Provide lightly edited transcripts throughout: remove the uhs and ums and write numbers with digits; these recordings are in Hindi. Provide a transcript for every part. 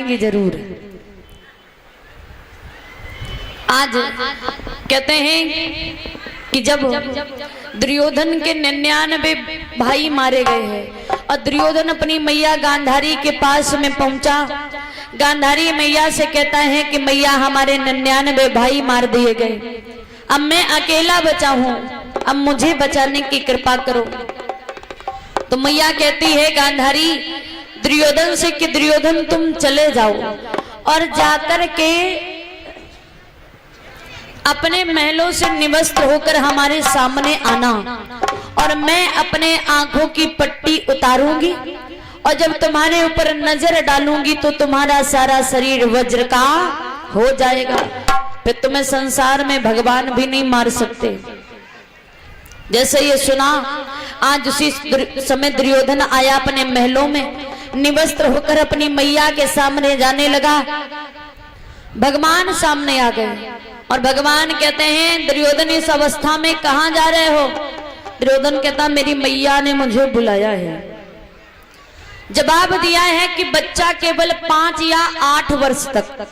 की जरूर। आज कहते हैं कि जब दुर्योधन के 99 भाई मारे गए हैं और दुर्योधन अपनी मैया गांधारी के पास में पहुंचा, गांधारी मैया से कहता है कि मैया हमारे 99 भाई मार दिए गए, अब मैं अकेला बचा हूं, अब मुझे बचाने की कृपा करो। तो मैया कहती है गांधारी दुर्योधन से कि दुर्योधन तुम चले जाओ और जाकर के अपने महलों से निवस्त्र होकर हमारे सामने आना और मैं अपने आंखों की पट्टी उतारूंगी और जब तुम्हारे ऊपर नजर डालूंगी तो तुम्हारा सारा शरीर वज्र का हो जाएगा, फिर तुम्हें संसार में भगवान भी नहीं मार सकते। जैसे ये सुना, आज उसी समय दुर्योधन आया अपने महलों में, निवस्त्र होकर अपनी मैया के सामने जाने लगा। भगवान सामने आ गए और भगवान कहते हैं दुर्योधन इस अवस्था में कहां जा रहे हो? दुर्योधन कहता मेरी मैया ने मुझे बुलाया है। जवाब दिया है कि बच्चा केवल 5 या 8 वर्ष तक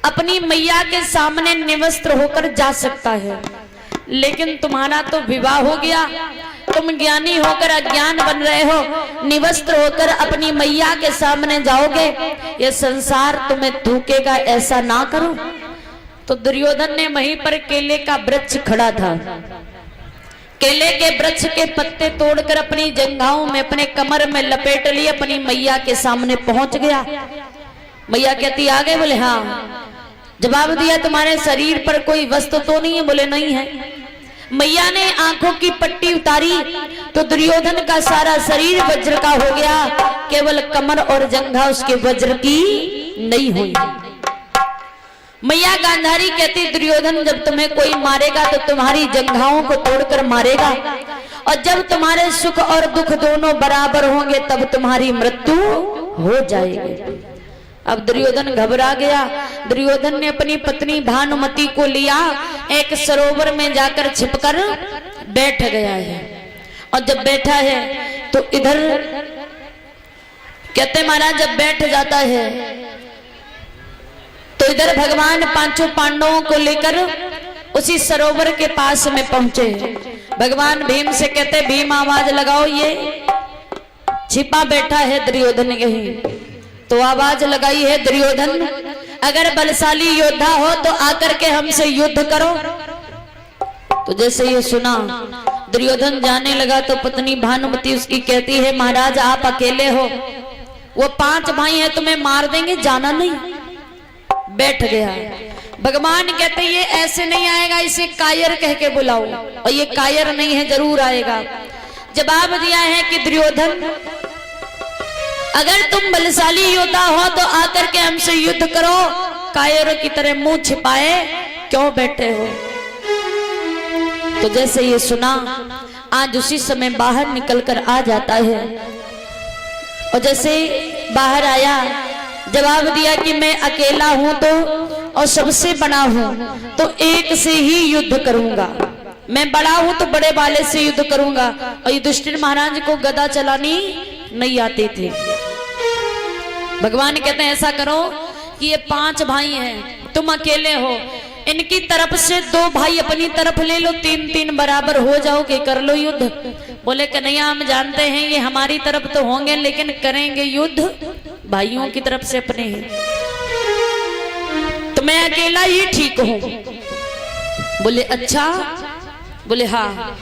अपनी मैया के सामने निवस्त्र होकर जा सकता है, लेकिन तुम्हारा तो विवाह हो गया, तुम ज्ञानी होकर अज्ञान बन रहे हो, निवस्त्र होकर अपनी मैया के सामने जाओगे, ये संसार तुम्हें थूकेगा, ऐसा ना करो। तो दुर्योधन ने वहीं पर केले का वृक्ष खड़ा था, केले के वृक्ष के पत्ते तोड़कर अपनी जंघाओं में अपने कमर में लपेट लिए, अपनी मैया के सामने पहुंच गया। मैया कहती आगे? बोले हाँ। जवाब दिया तुम्हारे शरीर पर कोई वस्त्र तो नहीं है? बोले नहीं है। मैया ने आंखों की पट्टी उतारी तो दुर्योधन का सारा शरीर वज्र का हो गया, केवल कमर और जंघा उसके वज्र की नहीं हुई। मैया गांधारी कहती दुर्योधन जब तुम्हें कोई मारेगा तो तुम्हारी जंघाओं को तोड़कर मारेगा, और जब तुम्हारे सुख और दुख दोनों बराबर होंगे तब तुम्हारी मृत्यु हो जाएगी। अब दुर्योधन घबरा गया। दुर्योधन ने अपनी पत्नी भानुमति को लिया, एक सरोवर में जाकर छिपकर बैठ गया है, और जब बैठा है तो इधर कहते महाराज जब बैठ जाता है तो इधर भगवान 5 पांडवों को लेकर उसी सरोवर के पास में पहुंचे। भगवान भीम से कहते भीम आवाज लगाओ, ये छिपा बैठा है दुर्योधन यही। तो आवाज लगाई है दुर्योधन अगर बलशाली योद्धा हो तो आकर के हमसे युद्ध करो। तो जैसे ये सुना दुर्योधन जाने लगा तो पत्नी भानुमति उसकी कहती है महाराज आप अकेले हो, वो 5 भाई हैं तुम्हें मार देंगे, जाना नहीं। बैठ गया। भगवान कहते ये ऐसे नहीं आएगा, इसे कायर कह के बुलाओ, और ये कायर नहीं है, जरूर आएगा। जवाब दिया है कि दुर्योधन अगर तुम बलशाली योद्धा हो तो आकर के हमसे युद्ध करो, कायरों की तरह मुंह छिपाए क्यों बैठे हो? तो जैसे ये सुना, आज उसी समय बाहर निकलकर आ जाता है, और जैसे बाहर आया जवाब दिया कि मैं अकेला हूं तो और सबसे बड़ा हूं तो एक से ही युद्ध करूंगा, मैं बड़ा हूं तो बड़े वाले से युद्ध करूंगा। और युधिष्ठिर महाराज को गदा चलानी नहीं आती थी। भगवान कहते हैं ऐसा करो कि ये 5 भाई हैं, तुम अकेले हो, इनकी तरफ से 2 भाई अपनी तरफ ले लो, 3-3 बराबर हो जाओगे, कर लो युद्ध। बोले कन्हैया हम जानते हैं ये हमारी तरफ तो होंगे, लेकिन करेंगे युद्ध भाइयों की तरफ से अपने ही, तो मैं अकेला ही ठीक हूं। बोले अच्छा? बोले हाँ।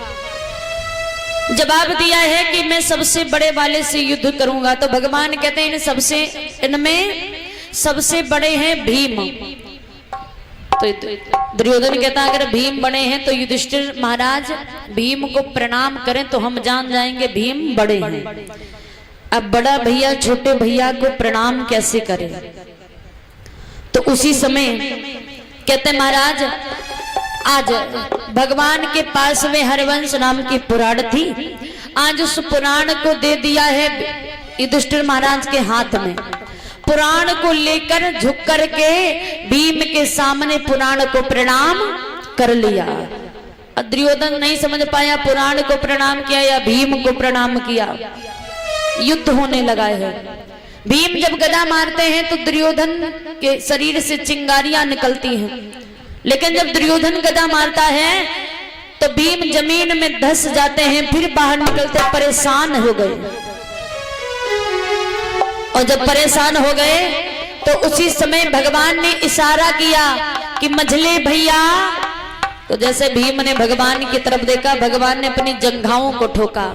जवाब दिया है कि मैं सबसे बड़े वाले से युद्ध करूंगा। तो भगवान कहते हैं इनमें सबसे बड़े हैं भीम। तो दुर्योधन कहता है अगर भीम बड़े हैं तो युधिष्ठिर महाराज भीम को प्रणाम करें तो हम जान जाएंगे भीम बड़े हैं। अब बड़ा भैया छोटे भैया को प्रणाम कैसे करें? तो उसी समय कहते महाराज आज भगवान के पास में हरवंश नाम की पुराण थी, आज उस पुराण को दे दिया है युधिष्ठिर महाराज के हाथ में। पुराण को लेकर झुक कर के भीम के सामने पुराण को प्रणाम कर लिया। दुर्योधन नहीं समझ पाया पुराण को प्रणाम किया या भीम को प्रणाम किया। युद्ध होने लगा है। भीम जब गदा मारते हैं तो दुर्योधन के शरीर से चिंगारियां निकलती हैं, लेकिन जब दुर्योधन गदा मारता है तो भीम जमीन में धंस जाते हैं, फिर बाहर निकलते परेशान हो गए। और जब परेशान हो गए तो उसी समय भगवान ने इशारा किया कि मझले भैया। तो जैसे भीम ने भगवान की तरफ देखा, भगवान ने अपनी जंघाओं को ठोका,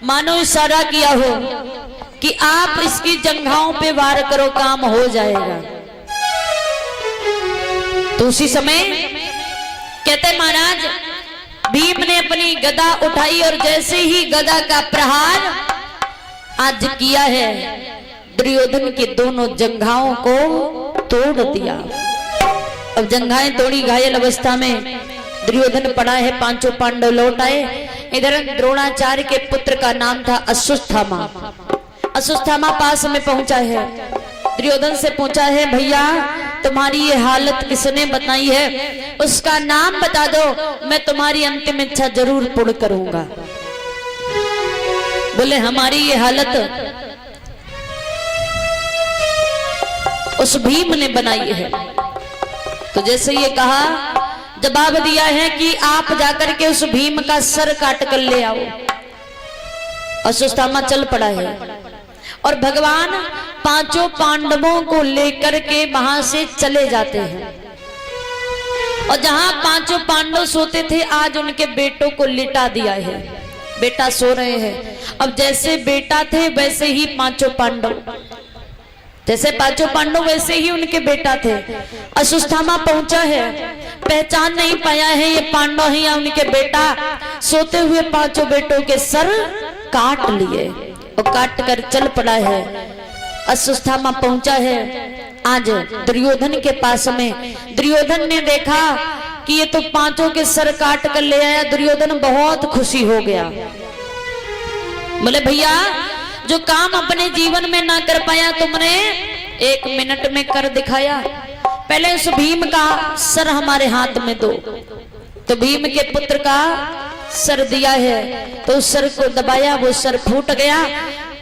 मानो इशारा किया हो कि आप इसकी जंघाओं पे वार करो, काम हो जाएगा। तो उसी समय कहते महाराज भीम ने अपनी गदा उठाई और जैसे ही गदा का प्रहार आज किया है, दुर्योधन की दोनों जंघाओं को तोड़ दिया। अब जंघाएं तोड़ी, घायल अवस्था में दुर्योधन पड़ा है। पांचों पांडव लौट आए। इधर द्रोणाचार्य के पुत्र का नाम था अश्वत्थामा। अश्वत्थामा पास में पहुंचा है, दुर्योधन से पूछा है भैया तुम्हारी ये हालत किसने बताई है, उसका नाम बता दो, मैं तुम्हारी अंतिम इच्छा जरूर पूर्ण करूंगा। बोले हमारी ये हालत उस भीम ने बनाई है। तो जैसे ये कहा, जवाब दिया है कि आप जाकर के उस भीम का सर काट कर ले आओ। अश्वत्थामा चल पड़ा है और भगवान पांचों पांडवों को लेकर के वहां से चले जाते हैं। और जहां पांचों पांडव सोते थे, आज उनके बेटों को लिटा दिया है। बेटा सो रहे हैं। अब जैसे बेटा थे वैसे ही पांचों पांडव, जैसे पांचों पांडव वैसे ही उनके बेटा थे। अश्वत्थामा पहुंचा है, पहचान नहीं पाया है ये पांडव ही या उनके बेटा। सोते हुए पांचों बेटों के सर काट लिए और काट कर चल पड़ा है। अश्वत्थामा पहुंचा है आज दुर्योधन के पास में। दुर्योधन ने देखा कि ये तो पांचों के सर काट कर ले आया। दुर्योधन बहुत खुशी हो गया। बोले भैया जो काम अपने जीवन में ना कर पाया तुमने 1 मिनट में कर दिखाया। पहले उस भीम का सर हमारे हाथ में दो। तो भीम के पुत्र का सर दिया है, तो उस सर को दबाया, वो सर फूट गया।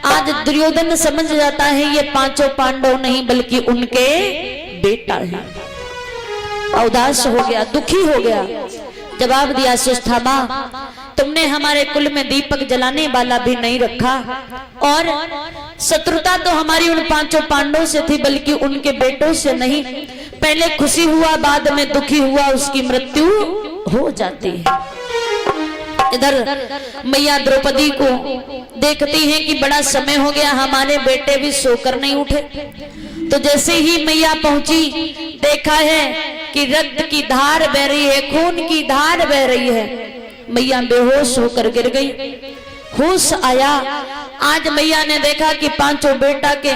आज दुर्योधन समझ जाता है ये पांचों पांडव नहीं बल्कि उनके बेटा है। उदास हो गया, दुखी हो गया। जवाब दिया अश्वत्थामा तुमने हमारे कुल में दीपक जलाने वाला भी नहीं रखा, और शत्रुता तो हमारी उन पांचों पांडवों से थी बल्कि उनके बेटों से नहीं। पहले खुशी हुआ, बाद में दुखी हुआ, उसकी मृत्यु हो जाती है। इधर मैया द्रौपदी को देखती हैं कि बड़ा समय हो गया, हमारे बेटे भी सोकर नहीं उठे। तो जैसे ही मैया पहुंची, देखा है कि रक्त की धार बह रही है, खून की धार बह रही है। मैया बेहोश होकर गिर गई। होश आया, आज मैया ने देखा कि पांचों बेटा के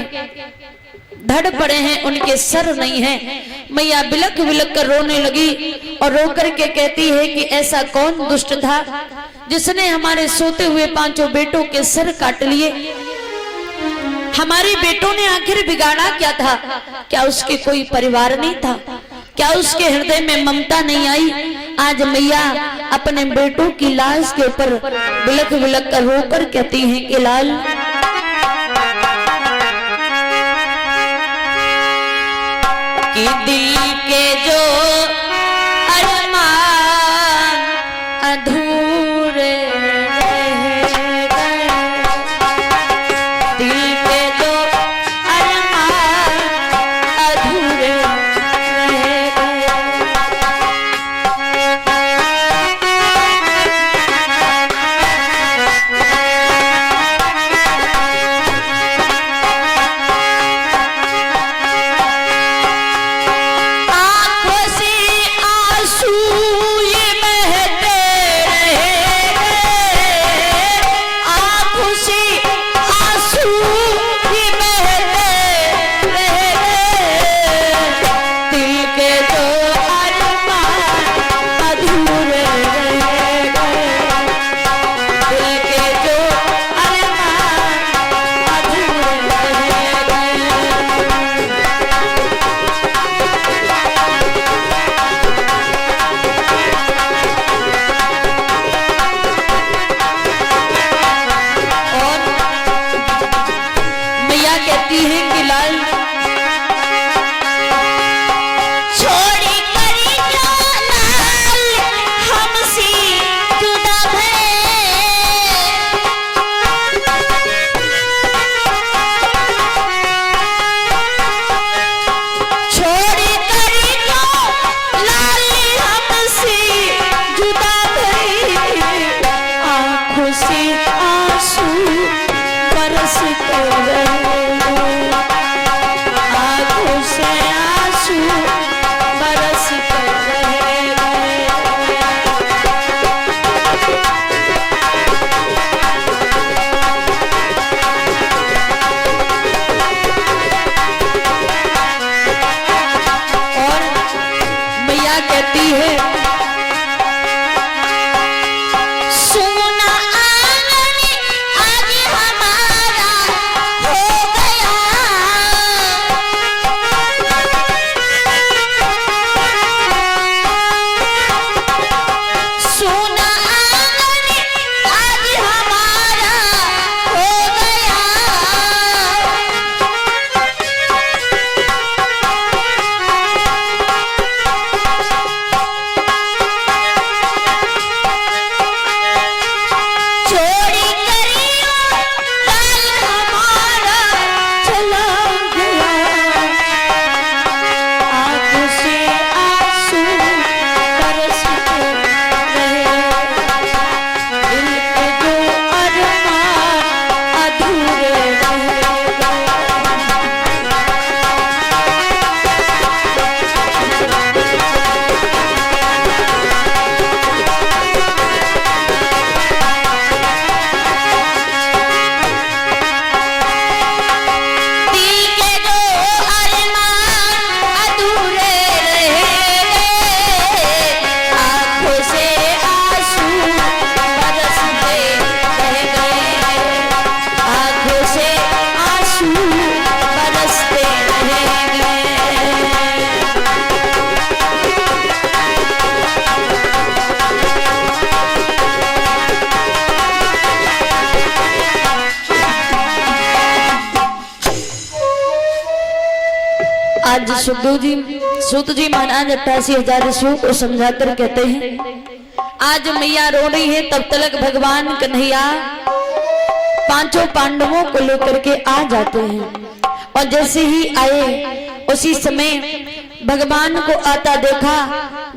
धड़ पड़े हैं, उनके सर नहीं है। मैया बिलक बिलक कर रोने लगी और रो करके कहती है कि ऐसा कौन दुष्ट था जिसने हमारे सोते हुए पांचों बेटों के सर काट लिए। हमारे बेटों ने आखिर बिगाड़ा क्या था? क्या उसके कोई परिवार नहीं था? क्या उसके हृदय में ममता नहीं आई? आज मैया अपने बेटों की लाश के ऊपर बिलक बिलक कर रोकर कहती हैं कि लाल, कि दिल के जो अरमान अधूरे रह गए, दिल के जो अरमान अधूरे रह गए। आँखों से आज सूत जी महाराज 88,000 ऋषियों को समझाकर कहते हैं, आज मैया रो रही है, तब तक भगवान कन्हैया पांचों पांडवों को लेकर के आ जाते हैं। और जैसे ही आए उसी समय भगवान को आता देखा।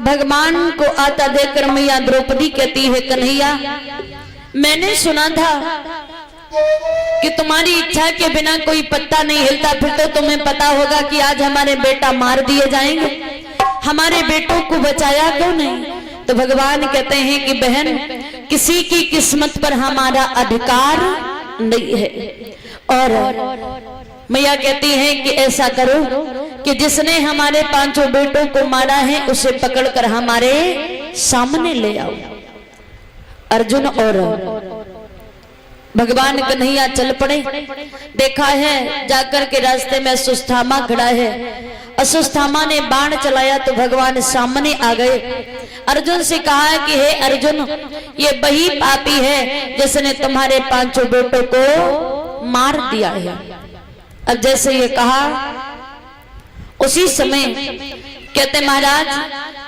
भगवान को आता देखकर मैया द्रौपदी कहती है, कन्हैया मैंने सुना था कि तुम्हारी इच्छा के बिना कोई पत्ता नहीं हिलता, फिर तो तुम्हें पता होगा कि आज हमारे बेटा मार दिए जाएंगे, हमारे बेटों को बचाया क्यों नहीं? तो भगवान कहते हैं कि बहन, किसी की किस्मत पर हमारा अधिकार नहीं है। और मैया कहती है कि ऐसा करो कि जिसने हमारे पांचों बेटों को मारा है उसे पकड़कर हमारे सामने ले आओ। अर्जुन और भगवान कन्हैया चल पड़े। देखा है जाकर के रास्ते में अश्वत्थामा खड़ा है। अश्वत्थामा ने बाण चलाया तो भगवान सामने आ गए। अर्जुन से कहा कि हे अर्जुन, ये वही पापी है जिसने तुम्हारे पांचों बेटों को मार दिया है। अब जैसे ये कहा उसी समय कहते महाराज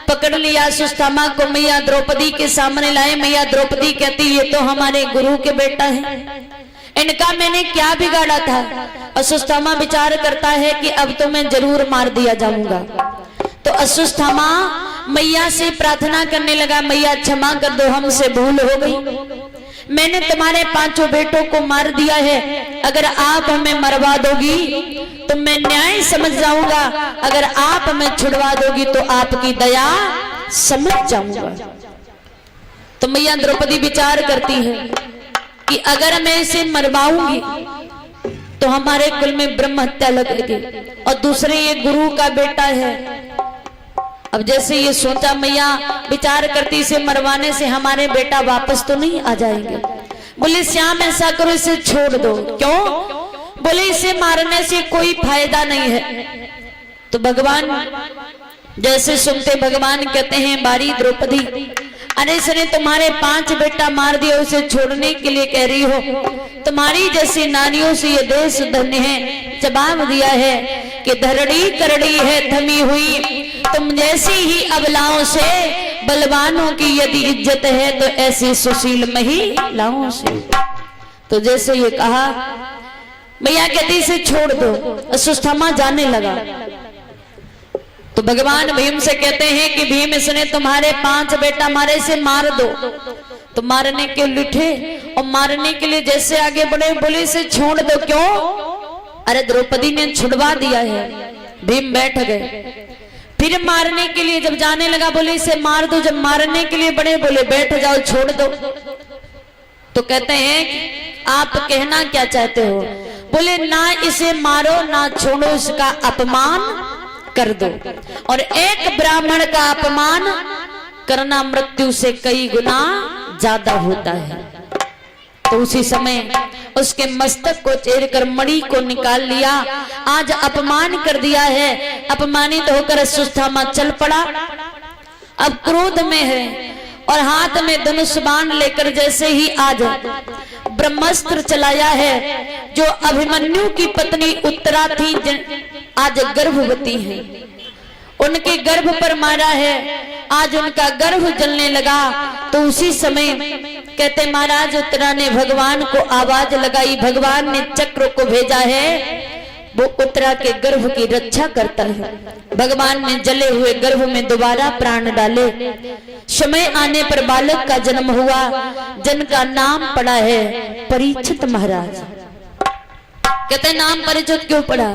पकड़ लिया अश्वत्थामा को, मैया द्रौपदी के सामने लाए। मैया द्रौपदी कहती ये तो हमारे गुरु के बेटा है, इनका मैंने क्या बिगाड़ा था? अश्वत्थामा विचार करता है कि अब तो मैं जरूर मार दिया जाऊंगा। तो अश्वत्थामा मैया से प्रार्थना करने लगा, मैया क्षमा कर दो, हमसे भूल हो गई, मैंने तुम्हारे पांचों बेटों को मार दिया है। अगर आप हमें मरवा दोगी तो मैं न्याय समझ जाऊंगा, अगर आप हमें छुड़वा दोगी तो आपकी दया समझ जाऊंगा। तो मैया द्रौपदी विचार करती है कि अगर मैं इसे मरवाऊंगी तो हमारे कुल में ब्रह्म हत्या लगेगी, और दूसरे ये गुरु का बेटा है। अब जैसे ये सोचा मैया विचार करती, इसे मरवाने से हमारे बेटा वापस तो नहीं आ जाएंगे। बोले श्याम ऐसा करो, इसे छोड़ दो। क्यों? बोले इसे मारने से कोई फायदा नहीं है। तो भगवान जैसे सुनते भगवान कहते हैं, बारी द्रौपदी, अरे इसने तुम्हारे 5 बेटा मार दिया, उसे छोड़ने के लिए कह रही हो? तुम्हारी जैसी नारियों से ये देश धन्य है। जवाब दिया है कि धरड़ी करड़ी है थमी हुई, तुम जैसी ही अबलाओं से बलवानों की यदि इज्जत है तो ऐसी सुशील महिलाओं से। तो जैसे ये कहा मैया कहती इसे छोड़ दो। अश्वत्थामा जाने लगा तो भगवान भीम से कहते हैं कि भीम इसने तुम्हारे 5 बेटा मारे, इसे मार दो। तो मारने के लिए उठे और मारने के लिए जैसे आगे बढ़े, बोले इसे छोड़ दो। क्यों? अरे द्रौपदी ने छुड़वा दिया है। भीम बैठ गए। फिर मारने के लिए जब जाने लगा, बोले इसे मार दो। जब मारने के लिए बढ़े, बोले बैठ जाओ, छोड़ दो। तो कहते हैं कि आप कहना क्या चाहते हो? बोले ना इसे मारो ना छोड़ो, इसका अपमान कर दो, और एक ब्राह्मण का अपमान करना मृत्यु से कई गुना ज्यादा होता है। तो उसी समय उसके मस्तक को चीरकर मणि को निकाल लिया। आज अपमान कर दिया है। अपमानित होकर अश्वत्थामा चल पड़ा। अब क्रोध में है और हाथ में धनुष बाण लेकर जैसे ही आज ब्रह्मास्त्र चलाया है। जो अभिमन्यु की पत्नी उत्तरा थी, आज गर्भवती है, उनके गर्भ पर मारा है। आज उनका गर्भ जलने लगा। तो उसी समय कहते महाराज उत्तरा ने भगवान को आवाज लगाई। भगवान ने चक्र को भेजा है, वो उत्तरा के गर्भ की रक्षा करता है। भगवान ने जले हुए गर्भ में दोबारा प्राण डाले। समय आने पर बालक का जन्म हुआ, जिनका नाम पड़ा है परीक्षित महाराज। कहते नाम परीक्षित क्यों पड़ा?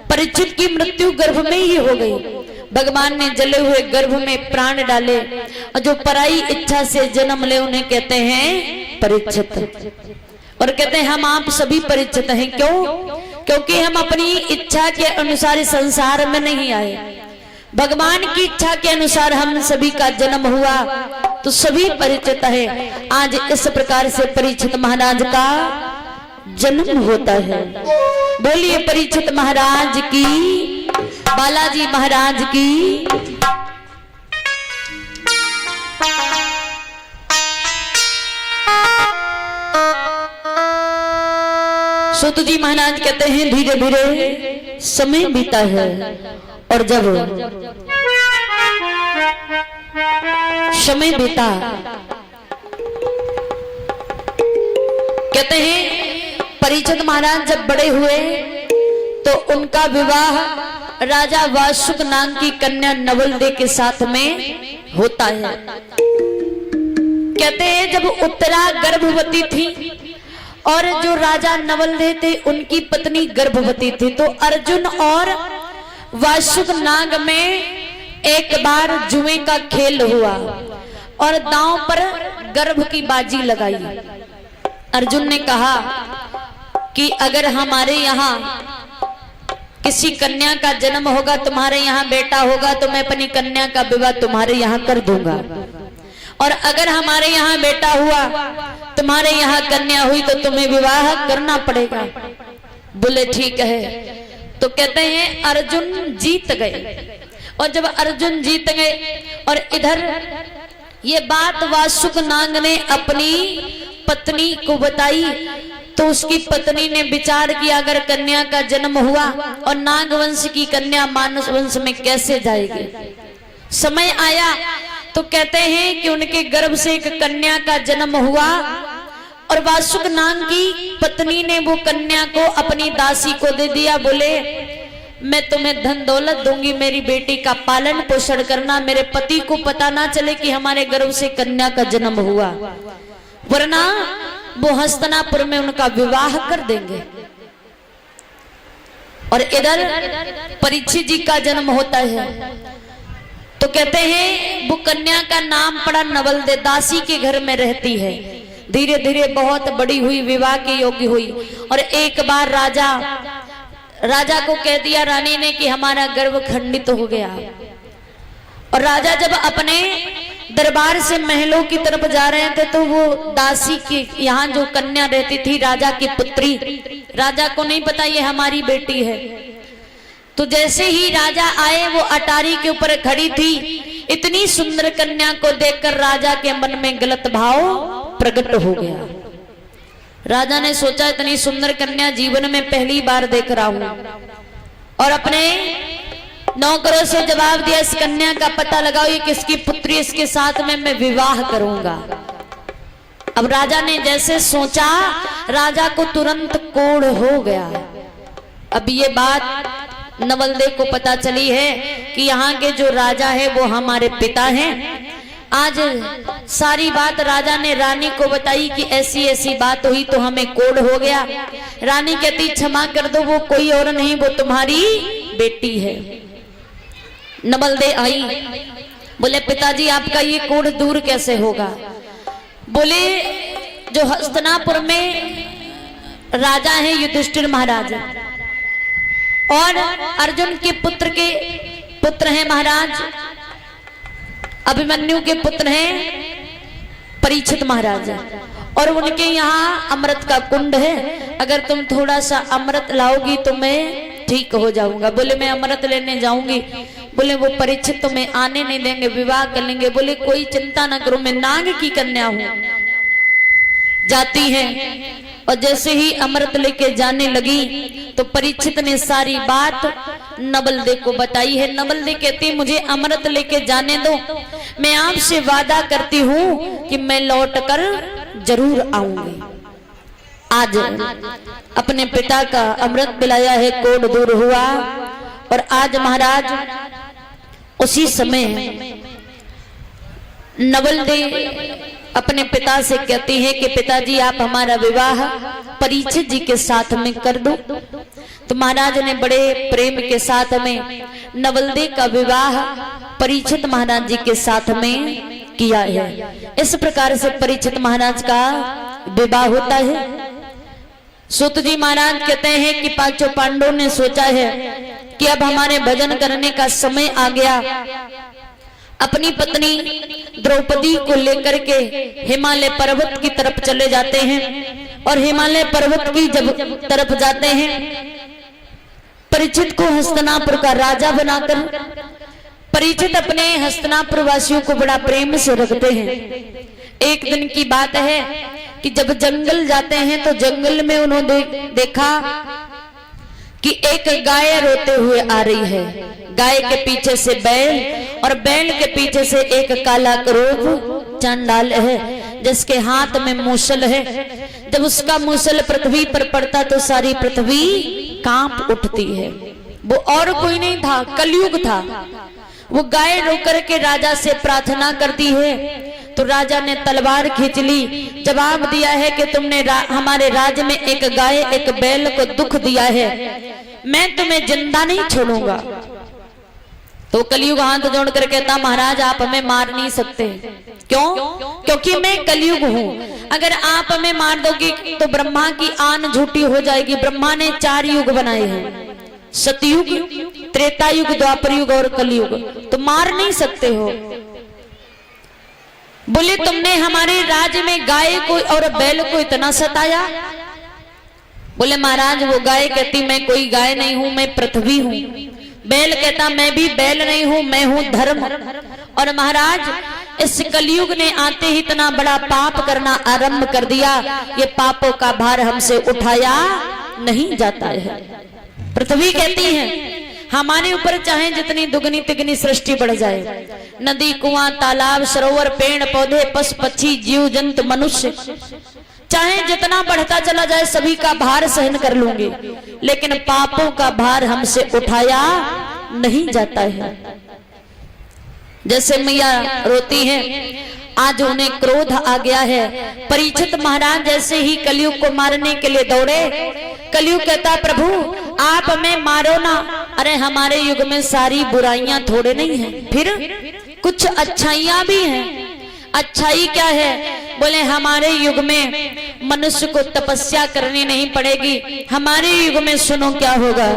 परीक्षित की मृत्यु गर्भ में ही हो गई। भगवान ने जले हुए गर्भ में प्राण डाले, और जो पराई इच्छा से जन्म ले उन्हें कहते हैं परीक्षित। और कहते हैं हम आप सभी परीक्षित हैं। क्यों? क्योंकि हम अपनी इच्छा के अनुसार संसार में नहीं आए, भगवान की इच्छा के अनुसार हम सभी का जन्म हुआ, तो सभी परीक्षित है। आज इस प्रकार से परीक्षित महाराज का जन्म होता है। बोलिए परीक्षित महाराज की, बालाजी महाराज की। सूत जी महाराज कहते हैं धीरे धीरे समय बीता है और जब समय बीता, कहते हैं परीक्षित महाराज जब बड़े हुए तो उनका विवाह राजा वासुक नाम की कन्या नवलदे के साथ में होता है। कहते हैं जब उत्तरा गर्भवती थी और जो राजा नवलदे थे उनकी पत्नी गर्भवती थी, तो अर्जुन और वासुक नाग में एक बार जुए का खेल हुआ और दांव पर गर्भ की बाजी लगाई। अर्जुन ने कहा कि अगर हमारे यहाँ किसी कन्या का जन्म होगा, तुम्हारे यहाँ बेटा होगा, तो मैं अपनी कन्या का विवाह तुम्हारे यहाँ कर दूंगा, और अगर हमारे यहाँ बेटा हुआ, तुम्हारे यहाँ कन्या हुई, तो तुम्हें विवाह करना पड़ेगा। बोले ठीक है। तो कहते हैं अर्जुन जीत गए, और जब अर्जुन जीत गए और इधर ये बात वासुक नाग ने अपनी पत्नी को बताई, तो उसकी पत्नी ने विचार किया अगर कन्या का जन्म हुआ और नाग वंश की कन्या मानस वंश में कैसे जाएगी। समय आया तो कहते हैं कि उनके गर्भ से एक कन्या का जन्म हुआ और वासुक नाग की पत्नी ने वो कन्या को अपनी दासी को दे दिया। बोले मैं तुम्हें धन दौलत दूंगी, मेरी बेटी का पालन पोषण करना, मेरे पति को पता ना चले कि हमारे गर्भ से कन्या का जन्म हुआ, वरना वो हस्तिनापुर में उनका विवाह कर देंगे। और इधर परीक्षित जी का जन्म होता है, तो कहते हैं वो कन्या का नाम पड़ा नवलदे, दासी के घर में रहती है। धीरे धीरे बहुत बड़ी हुई, विवाह के योग्य हुई, और एक बार राजा को कह दिया रानी ने कि हमारा गर्भ खंडित हो गया। और राजा जब अपने दरबार से महलों की तरफ जा रहे थे, तो वो दासी के यहाँ जो कन्या रहती थी राजा की पुत्री, राजा को नहीं पता ये हमारी बेटी है। तो जैसे ही राजा आए वो अटारी के ऊपर खड़ी थी, इतनी सुंदर कन्या को देखकर राजा के मन में गलत भाव प्रकट हो गया। राजा ने सोचा इतनी सुंदर कन्या जीवन में पहली बार देख रहा हूं, और अपने नौकरों से जवाब दिया इस कन्या का पता लगाओ ये किसकी पुत्री, इसके साथ में मैं विवाह करूंगा। अब राजा ने जैसे सोचा, राजा को तुरंत कोढ़ हो गया। अब ये बात नवलदे को पता चली है कि यहाँ के जो राजा है वो हमारे पिता हैं। आज सारी बात राजा ने रानी को बताई कि ऐसी ऐसी बात हुई, तो हमें कोढ़ हो गया। रानी कहती क्षमा कर दो, वो कोई और नहीं, वो तुम्हारी बेटी है। नवलदे आई, बोले पिताजी आपका ये कोढ़ दूर कैसे होगा। बोले जो हस्तिनापुर में राजा है युधिष्ठिर महाराज, और अर्जुन के पुत्र हैं महाराज, अभिमन्यु के पुत्र हैं परीक्षित महाराज, और उनके यहाँ अमृत का कुंड है, अगर तुम थोड़ा सा अमृत लाओगी तो मैं ठीक हो जाऊंगा। बोले मैं अमृत लेने जाऊंगी। बोले वो परीक्षित तुम्हें आने नहीं देंगे, विवाह कर लेंगे। बोले कोई चिंता ना करो, मैं नाग की कन्या हूं। जाती है, और जैसे ही अमृत लेके जाने लगी तो परीक्षित ने सारी बात नवलदे को बताई है। नवलदे कहती मुझे अमृत लेके जाने दो, मैं आपसे वादा करती हूँ कि मैं लौटकर जरूर आऊंगी। आज अपने पिता का अमृत पिलाया है, कोढ़ दूर हुआ। और आज महाराज उसी समय नवलदे अपने पिता से कहती है कि पिताजी आप हमारा विवाह परीक्षित जी के साथ में कर दो। तो महाराज ने बड़े प्रेम के साथ में नवलदे का विवाह परीक्षित महाराज जी के साथ में किया है। इस प्रकार से परीक्षित महाराज का विवाह होता है। सूत जी महाराज कहते हैं कि पांचों पांडवों ने सोचा है कि अब हमारे भजन करने का समय आ गया। अपनी पत्नी द्रौपदी को लेकर के हिमालय पर्वत की तरफ चले जाते हैं, और हिमालय पर्वत की जब तरफ जाते हैं, परीक्षित को हस्तिनापुर का राजा बनाकर परीक्षित अपने हस्तिनापुर वासियों को बड़ा प्रेम से रखते हैं। एक दिन की बात है कि जब जंगल जाते हैं तो जंगल में उन्होंने देखा कि एक गाय रोते हुए आ रही है, गाय के पीछे से बैल और बैल के पीछे से एक काला क्रोध चंडाल है जिसके हाथ में मूसल है। जब उसका मूसल पृथ्वी पर पड़ता तो सारी पृथ्वी कांप उठती है। वो और कोई नहीं था, कलयुग था। वो गाय रोकर के राजा से प्रार्थना करती है तो राजा ने तलवार खींच ली, जवाब दिया है कि तुमने हमारे राज्य में एक गाय एक बैल को दुख दिया है, मैं तुम्हें जिंदा नहीं छोड़ूंगा। तो कलयुग हाथ जोड़ कर कहता महाराज आप हमें मार नहीं सकते। क्यों? क्योंकि मैं कलयुग हूँ। अगर आप हमें मार दोगे तो ब्रह्मा की आन झूठी हो जाएगी। ब्रह्मा ने 4 युग बनाए हैं, सतयुग, त्रेता युग, द्वापर युग और कलयुग। तो मार नहीं सकते हो। बोले तुमने हमारे राज्य में गाय को और बैल को इतना सताया। बोले महाराज वो गाय कहती मैं कोई गाय नहीं हूं, मैं पृथ्वी हूं। बैल कहता मैं भी बैल नहीं हूं, मैं हूं धर्म। और महाराज इस कलयुग ने आते ही इतना बड़ा पाप करना आरंभ कर दिया, ये पापों का भार हमसे उठाया नहीं जाता है। पृथ्वी कहती है हमारे ऊपर चाहे जितनी दुगनी तिगनी सृष्टि बढ़ जाए, नदी कुआं तालाब सरोवर पेड़ पौधे पशु पक्षी जीव जंतु मनुष्य चाहे जितना बढ़ता चला जाए सभी का भार सहन कर लूंगी, लेकिन पापों का भार हमसे उठाया नहीं जाता है। जैसे मैया रोती है, आज उन्हें क्रोध आ गया है। परीक्षित महाराज जैसे ही कलयुग को मारने के लिए दौड़े, कलयुग कहता प्रभु आप हमें मारो ना। अरे हमारे युग में सारी बुराइयां थोड़े नहीं है, फिर कुछ अच्छाइयां भी हैं। अच्छाई क्या है? बोले हमारे युग में मनुष्य को तपस्या करनी नहीं पड़ेगी। हमारे युग में सुनो क्या होगा।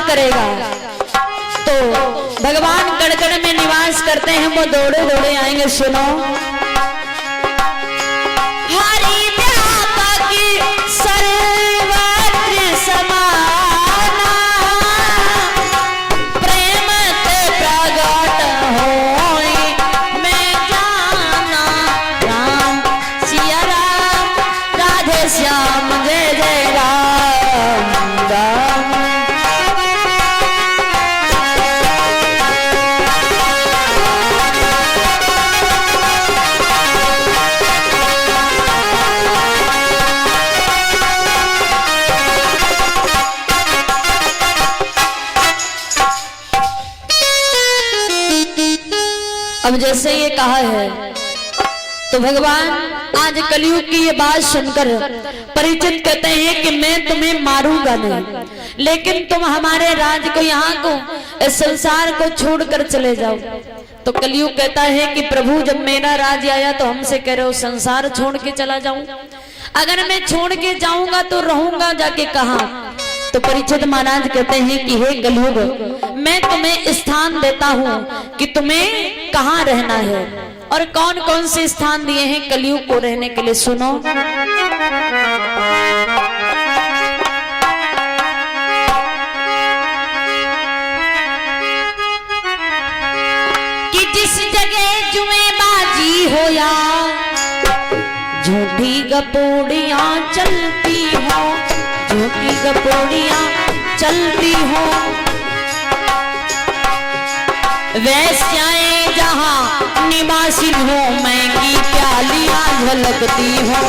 करेगा तो भगवान कड़कड़ में निवास करते हैं, वो दौड़े दौड़े आएंगे। सुनो हरि व्यापक सर्वत्र समाना, प्रेम ते प्रगट होई मैं जाना। राम सिया राम राधे श्याम जय जय राम राम। अब जैसे ये कहा है तो भगवान आज कलयुग की ये बात सुनकर परीक्षित कहते हैं कि मैं तुम्हें मारूंगा नहीं, लेकिन तुम हमारे राज्य को यहाँ को इस संसार को छोड़कर चले जाओ। तो कलयुग कहता है कि प्रभु जब मेरा राज्य आया तो हमसे कह रहे हो संसार छोड़ के चला जाऊं। अगर मैं छोड़ के जाऊंगा तो रहूंगा जाके कहां? तो परीक्षित महाराज कहते हैं कि हे कलयुग मैं तुम्हें स्थान देता हूं कि तुम्हें कहां रहना है। और कौन कौन से स्थान दिए हैं कलयुग को रहने के लिए, सुनो। कि जिस जगह जुएबाजी हो या झूठी गपोड़ियां चलती हो, झूठी गपोड़ियां चलती हो, वैश्याएं जहां निवासी हो, मैं की प्यालियां झलकती हो।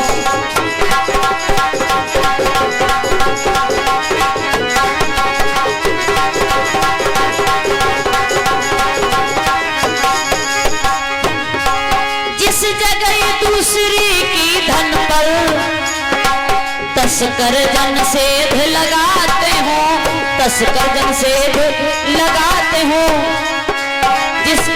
जिस जगह दूसरी की धन पर तस्कर जन सेध लगाते हो, तस्कर जन सेध लगाते हो, जिस